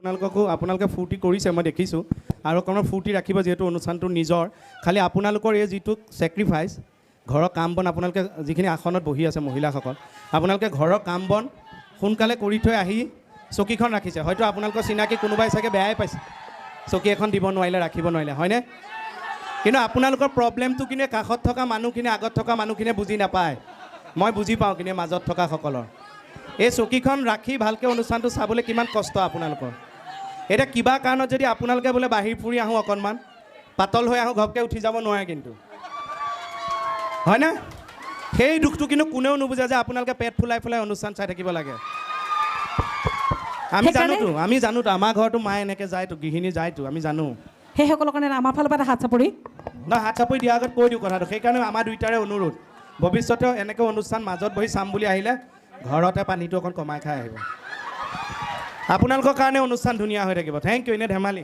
আপোনালোকে ফূৰ্তি কৰিছে মই দেখিছোঁ আৰু অকণমান ফূৰ্তি ৰাখিব যিহেতু অনুষ্ঠানটো নিজৰ খালি আপোনালোকৰ এই যিটো ছেক্ৰিফাইচ ঘৰৰ কাম বন আপোনালোকে যিখিনি আসনত বহি আছে মহিলাসকল আপোনালোকে ঘৰৰ কাম বন সোনকালে কৰি থৈ আহি চকীখন ৰাখিছে হয়তো আপোনালোকৰ চিনাকি কোনোবাই চাগে বেয়াই পাইছে চকী এখন দিব নোৱাৰিলে ৰাখিব নোৱাৰিলে হয়নে কিন্তু আপোনালোকৰ প্ৰব্লেমটো কিনে কাষত থকা মানুহখিনি আগত থকা মানুহখিনিয়ে বুজি নাপায় মই বুজি পাওঁ কিনে মাজত থকা সকলৰ এই চকীখন ৰাখি ভালকৈ অনুষ্ঠানটো চাবলৈ কিমান কষ্ট আপোনালোকৰ এটা কিবা কাৰণত যদি আপোনালোকে বোলে বাহিৰ ফুৰি আহোঁ অকণমান পাতল হৈ আহোঁ ঘপকৈ উঠি যাব নোৱাৰে কিন্তু হয়নে সেই দুখটো কিন্তু কোনেও নুবুজে যে আপোনালোকে পেট ফুলাই ফুলাই অনুষ্ঠান চাই থাকিব লাগে আমি জানোতো আমাৰ ঘৰতো মায়ে এনেকৈ যায়তো গৃহিণী যায়তো আমি জানো সেইসকলৰ কাৰণে আমাৰ ফালৰ পৰা হাত চাপৰি নহয় হাত চাপৰি দিয়াৰ আগত কৈ দিওঁ কথাটো সেইকাৰণে আমাৰ দুইটাৰে অনুৰোধ ভৱিষ্যতেও এনেকৈ অনুষ্ঠান মাজত বহি চাম বুলি আহিলে ঘৰতে পানীটো অকণ কমাই খাই আহিব আপোনালোকৰ কাৰণে অনুষ্ঠান ধুনীয়া হৈ থাকিব থেংক ইউ এনে ধেমালি